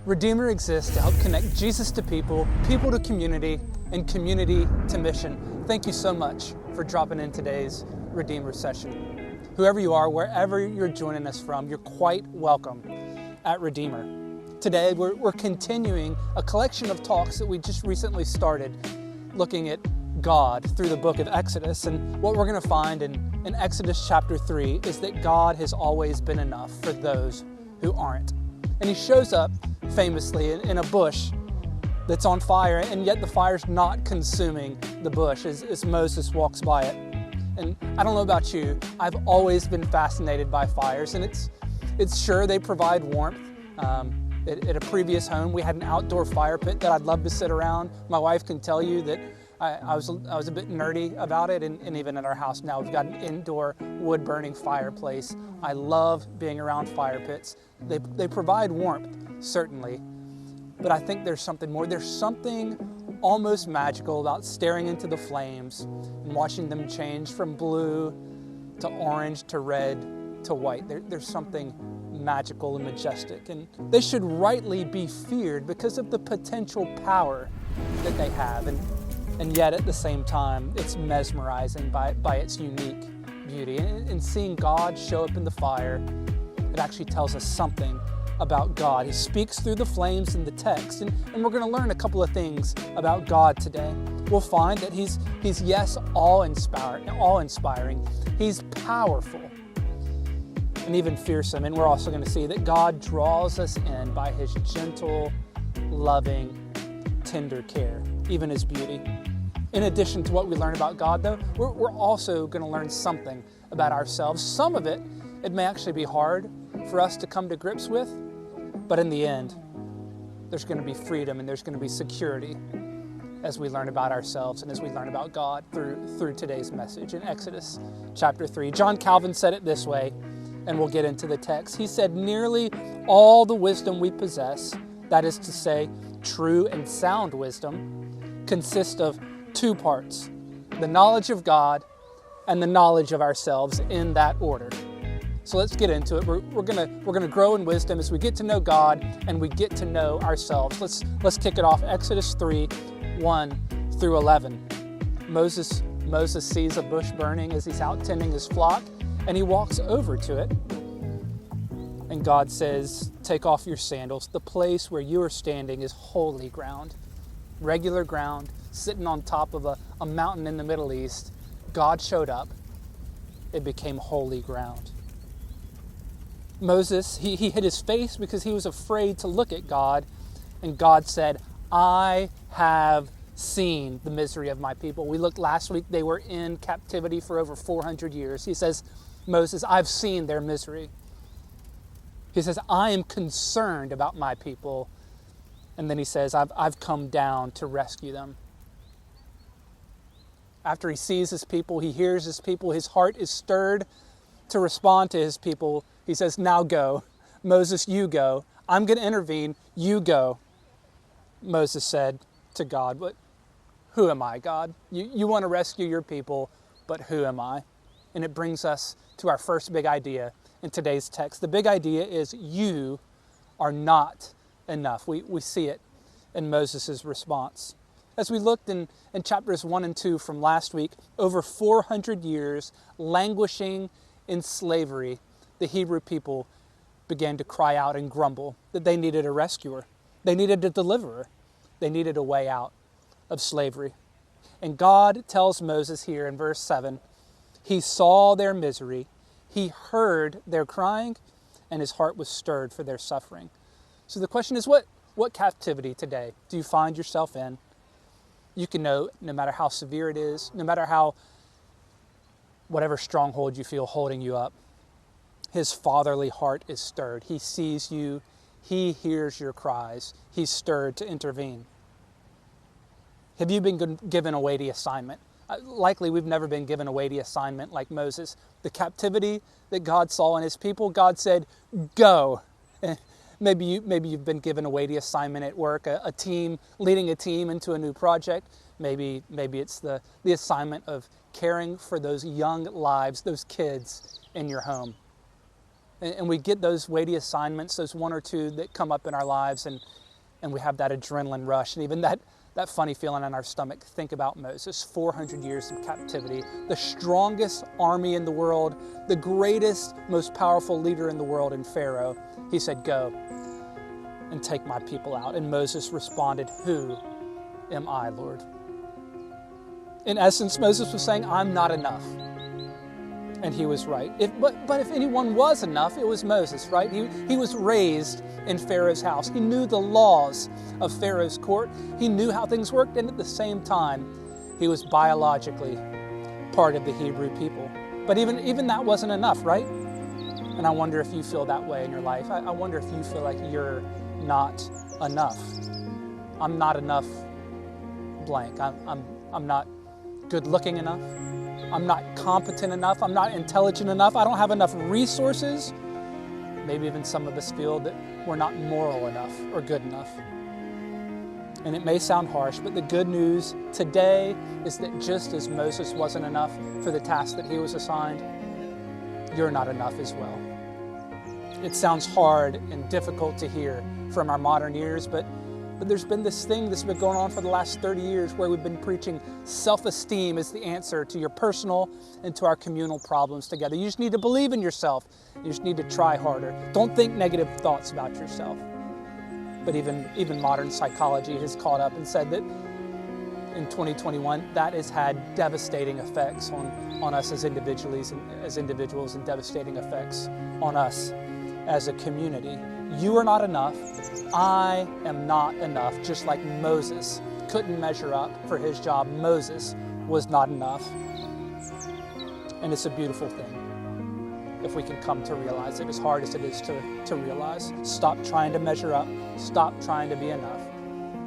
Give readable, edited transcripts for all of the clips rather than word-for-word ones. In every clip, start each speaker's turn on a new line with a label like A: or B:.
A: Redeemer exists to help connect Jesus to people, people to community, and community to mission. Thank you so much for dropping in today's Redeemer session. Whoever you are, wherever you're joining us from, you're quite welcome at Redeemer. Today, we're continuing a collection of talks that we just recently started, looking at God through the book of Exodus. And what we're going to find in Exodus chapter 3 is that God has always been enough for those who aren't. And he shows up famously in a bush that's on fire, and yet the fire's not consuming the bush as Moses walks by it. And I don't know about you, I've always been fascinated by fires, and it's sure they provide warmth. At a previous home, we had an outdoor fire pit that I'd love to sit around. My wife can tell you that I was a bit nerdy about it, and even at our house now, we've got an indoor wood-burning fireplace. I love being around fire pits. They provide warmth, certainly, but I think there's something more. There's something almost magical about staring into the flames and watching them change from blue to orange to red to white. There's something magical and majestic, and they should rightly be feared because of the potential power that they have. And yet at the same time, it's mesmerizing by its unique beauty. And seeing God show up in the fire, it actually tells us something about God. He speaks through the flames in the text, and we're going to learn a couple of things about God today. We'll find that he's yes, awe-inspiring. He's powerful and even fearsome. And we're also going to see that God draws us in by his gentle, loving, tender care, even his beauty. In addition to what we learn about God, though, we're also going to learn something about ourselves. Some of it may actually be hard for us to come to grips with, but in the end, there's going to be freedom and there's going to be security as we learn about ourselves and as we learn about God through today's message in Exodus chapter 3. John Calvin said it this way, and we'll get into the text. He said, "Nearly all the wisdom we possess, that is to say, true and sound wisdom, consists of two parts, the knowledge of God and the knowledge of ourselves, in that order." So let's get into it. We're gonna grow in wisdom as we get to know God and we get to know ourselves. Let's kick it off. Exodus 3, 1 through 11. Moses sees a bush burning as he's out tending his flock, and he walks over to it. And God says, "Take off your sandals. The place where you are standing is holy ground." Regular ground, sitting on top of a mountain in the Middle East. God showed up. It became holy ground. Moses, he hid his face because he was afraid to look at God. And God said, "I have seen the misery of my people." We looked last week, they were in captivity for over 400 years. He says, "Moses, I've seen their misery." He says, "I am concerned about my people." And then he says, I've come down to rescue them. After he sees his people, he hears his people, his heart is stirred to respond to his people. He says, "Now go. Moses, you go. I'm going to intervene. You go." Moses said to God, "But who am I, God? You want to rescue your people, but who am I?" And it brings us to our first big idea in today's text. The big idea is you are not enough. We see it in Moses' response. As we looked in chapters 1 and 2 from last week, over 400 years languishing in slavery, the Hebrew people began to cry out and grumble that they needed a rescuer. They needed a deliverer. They needed a way out of slavery. And God tells Moses here in verse 7, he saw their misery, he heard their crying, and his heart was stirred for their suffering. So the question is, what captivity today do you find yourself in? You can know, no matter how severe it is, no matter whatever stronghold you feel holding you up, his fatherly heart is stirred. He sees you. He hears your cries. He's stirred to intervene. Have you been given a weighty assignment? Likely we've never been given a weighty assignment like Moses. The captivity that God saw in his people, God said, "Go." Maybe you've been given a weighty assignment at work, a team, leading a team into a new project. Maybe it's the assignment of caring for those young lives, those kids in your home. and we get those weighty assignments, those one or two that come up in our lives, and we have that adrenaline rush and even that funny feeling in our stomach. Think about Moses, 400 years of captivity, the strongest army in the world, the greatest, most powerful leader in the world in Pharaoh. He said, go and take my people out. And Moses responded, who am I, Lord? In essence, Moses was saying, I'm not enough. And he was right. But if anyone was enough, it was Moses, right? He was raised in Pharaoh's house. He knew the laws of Pharaoh's court. He knew how things worked, and at the same time, he was biologically part of the Hebrew people. But even that wasn't enough, right? And I wonder if you feel that way in your life. I wonder if you feel like you're not enough. I'm not enough blank. I'm not good looking enough. I'm not competent enough. I'm not intelligent enough. I don't have enough resources. Maybe even some of us feel that we're not moral enough or good enough. And it may sound harsh, but the good news today is that just as Moses wasn't enough for the task that he was assigned, you're not enough as well. It sounds hard and difficult to hear from our modern ears, but there's been this thing that's been going on for the last 30 years where we've been preaching self-esteem is the answer to your personal and to our communal problems together. You just need to believe in yourself. You just need to try harder. Don't think negative thoughts about yourself. But even modern psychology has caught up and said that in 2021, that has had devastating effects on us as individuals and devastating effects on us as a community. You are not enough. I am not enough. Just like Moses couldn't measure up for his job, Moses was not enough. And it's a beautiful thing if we can come to realize it, as hard as it is to realize. Stop trying to measure up. Stop trying to be enough,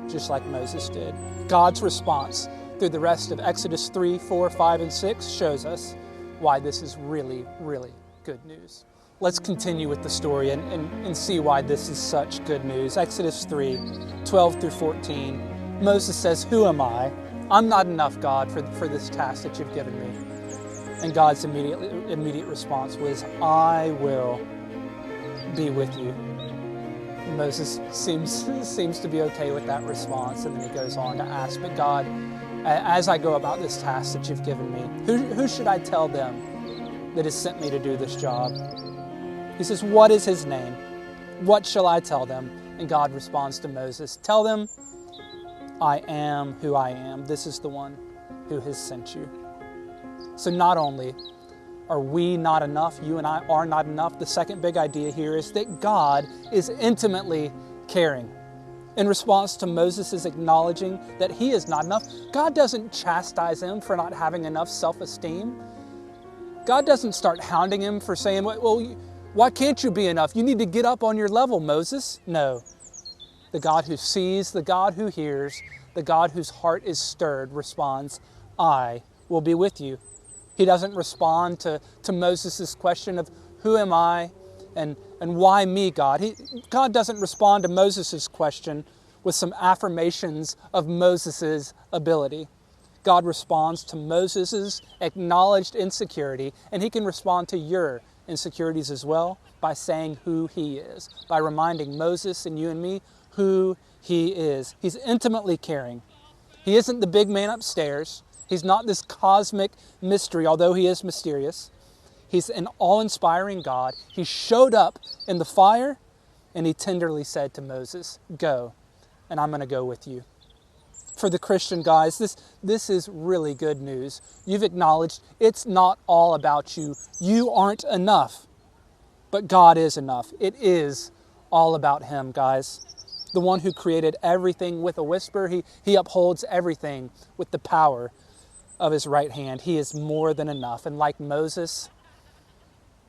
A: just like Moses did. God's response through the rest of Exodus 3, 4, 5, and 6 shows us why this is really, really good news. Let's continue with the story and see why this is such good news. Exodus 3, 12 through 14. Moses says, who am I? I'm not enough, God, for this task that you've given me. And God's immediate response was, I will be with you. And Moses seems to be okay with that response, and then he goes on to ask, but God, as I go about this task that you've given me, who should I tell them that has sent me to do this job? He says, what is his name? What shall I tell them? And God responds to Moses, tell them, I am who I am. This is the one who has sent you. So not only are we not enough, you and I are not enough, the second big idea here is that God is intimately caring. In response to Moses' acknowledging that he is not enough, God doesn't chastise him for not having enough self-esteem. God doesn't start hounding him for saying, well, why can't you be enough? You need to get up on your level, Moses. No. The God who sees, the God who hears, the God whose heart is stirred responds, I will be with you. He doesn't respond to Moses' question of who am I and why me, God? God doesn't respond to Moses' question with some affirmations of Moses' ability. God responds to Moses' acknowledged insecurity, and he can respond to your insecurities as well by saying who he is, by reminding Moses and you and me who he is. He's intimately caring. He isn't the big man upstairs. He's not this cosmic mystery, although he is mysterious. He's an awe-inspiring God. He showed up in the fire, and he tenderly said to Moses, go, and I'm going to go with you. For the Christian guys, this is really good news. You've acknowledged it's not all about you. You aren't enough, but God is enough. It is all about him, guys. The one who created everything with a whisper, he upholds everything with the power of his right hand. He is more than enough. And like Moses,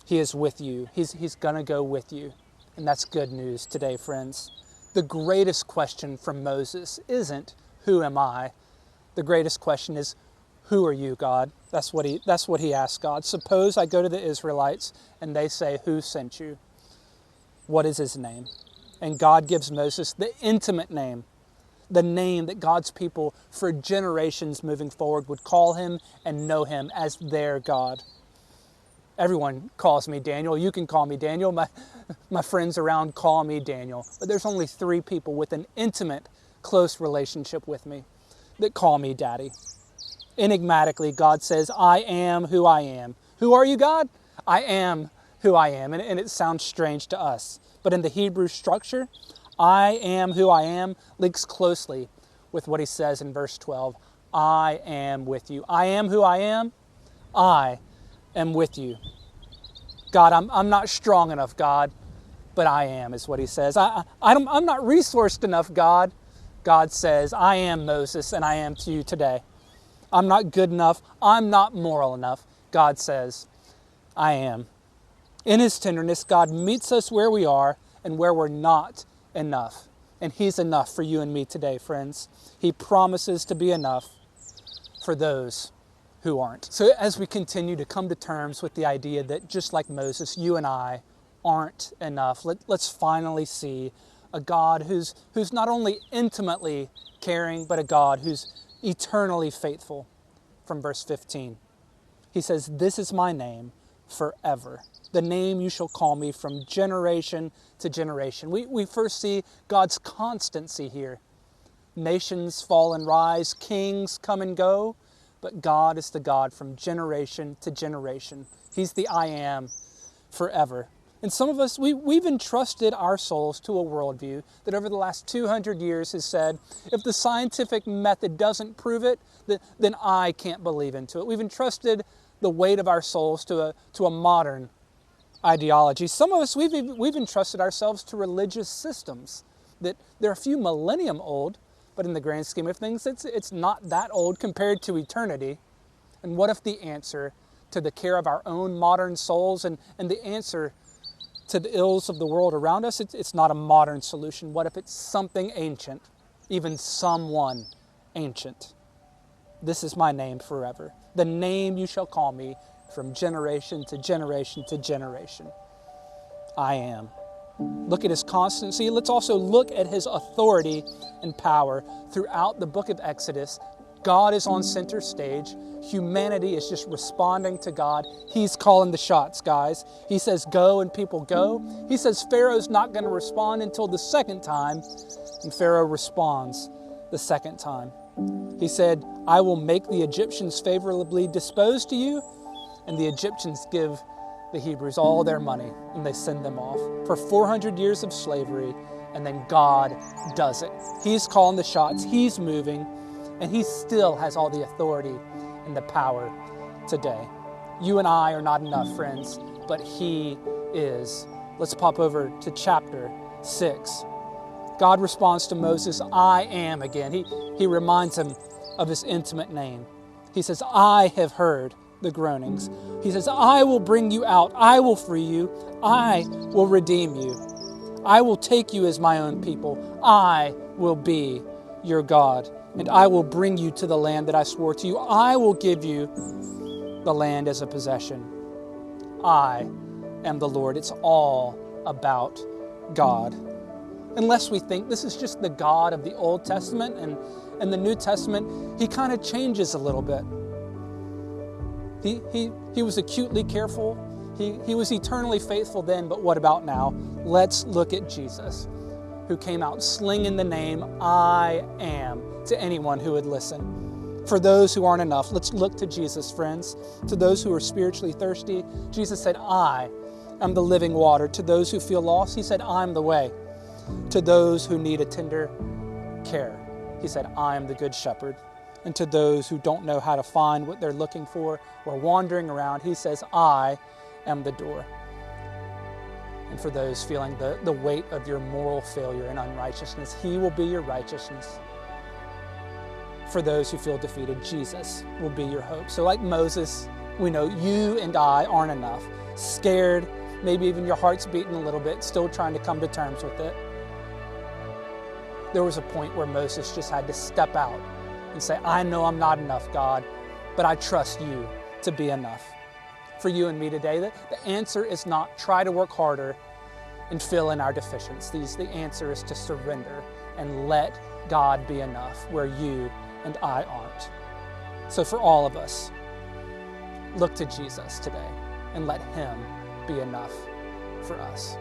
A: he is with you. He's going to go with you. And that's good news today, friends. The greatest question from Moses isn't, who am I? The greatest question is, who are you, God? That's what he asked God. Suppose I go to the Israelites and they say, who sent you? What is his name? And God gives Moses the intimate name, the name that God's people for generations moving forward would call him and know him as their God. Everyone calls me Daniel. You can call me Daniel. My friends around call me Daniel. But there's only 3 people with an intimate, close relationship with me that call me Daddy. Enigmatically, God says, I am who I am. Who are you, God? I am who I am. And it sounds strange to us. But in the Hebrew structure, I am who I am links closely with what he says in verse 12. I am with you. I am who I am. I am with you. God, I'm not strong enough, God, but I am, is what he says. I'm not resourced enough, God. God says, I am Moses, and I am to you today. I'm not good enough. I'm not moral enough. God says, I am. In his tenderness, God meets us where we are and where we're not enough. And he's enough for you and me today, friends. He promises to be enough for those who aren't. So as we continue to come to terms with the idea that just like Moses, you and I aren't enough, let's finally see a God who's not only intimately caring, but a God who's eternally faithful. From verse 15, he says, this is my name forever, the name you shall call me from generation to generation. We first see God's constancy here. Nations fall and rise, kings come and go, but God is the God from generation to generation. He's the I am forever. And some of us, we've entrusted our souls to a worldview that over the last 200 years has said, if the scientific method doesn't prove it, then I can't believe into it. We've entrusted the weight of our souls to a modern ideology. Some of us, we've entrusted ourselves to religious systems that they're a few millennium old, but in the grand scheme of things, it's not that old compared to eternity. And what if the answer to the care of our own modern souls and the answer to the ills of the world around us, it's not a modern solution? What if it's something ancient, even someone ancient? This is my name forever, the name you shall call me from generation to generation to generation. I am. Look at his constancy. Let's also look at his authority and power. Throughout the book of Exodus, God is on center stage. Humanity is just responding to God. He's calling the shots, guys. He says, go, and people go. He says Pharaoh's not going to respond until the second time, and Pharaoh responds the second time. He said, I will make the Egyptians favorably disposed to you, and the Egyptians give the Hebrews all their money, and they send them off for 400 years of slavery, and then God does it. He's calling the shots. He's moving, and he still has all the authority and the power today. You and I are not enough, friends, but he is. Let's pop over to chapter 6. God responds to Moses, I am again. He reminds him of his intimate name. He says, I have heard the groanings. He says, I will bring you out. I will free you. I will redeem you. I will take you as my own people. I will be your God, and I will bring you to the land that I swore to you. I will give you the land as a possession. I am the Lord. It's all about God. Unless we think this is just the God of the Old Testament, and the New Testament, he kind of changes a little bit. He was acutely careful. He was eternally faithful then, but what about now? Let's look at Jesus, who came out slinging the name I am to anyone who would listen. For those who aren't enough, let's look to Jesus, friends. To those who are spiritually thirsty, Jesus said, I am the living water. To those who feel lost, he said, I'm the way. To those who need a tender care, he said, I am the good shepherd. And to those who don't know how to find what they're looking for or wandering around, he says, I am the door. And for those feeling the weight of your moral failure and unrighteousness, he will be your righteousness. For those who feel defeated, Jesus will be your hope. So like Moses, we know you and I aren't enough. Scared, maybe even your heart's beating a little bit, still trying to come to terms with it. There was a point where Moses just had to step out and say, I know I'm not enough, God, but I trust you to be enough. For you and me today, the answer is not try to work harder and fill in our deficiencies. The answer is to surrender and let God be enough where you and I aren't. So for all of us, look to Jesus today. and let Him be enough for us.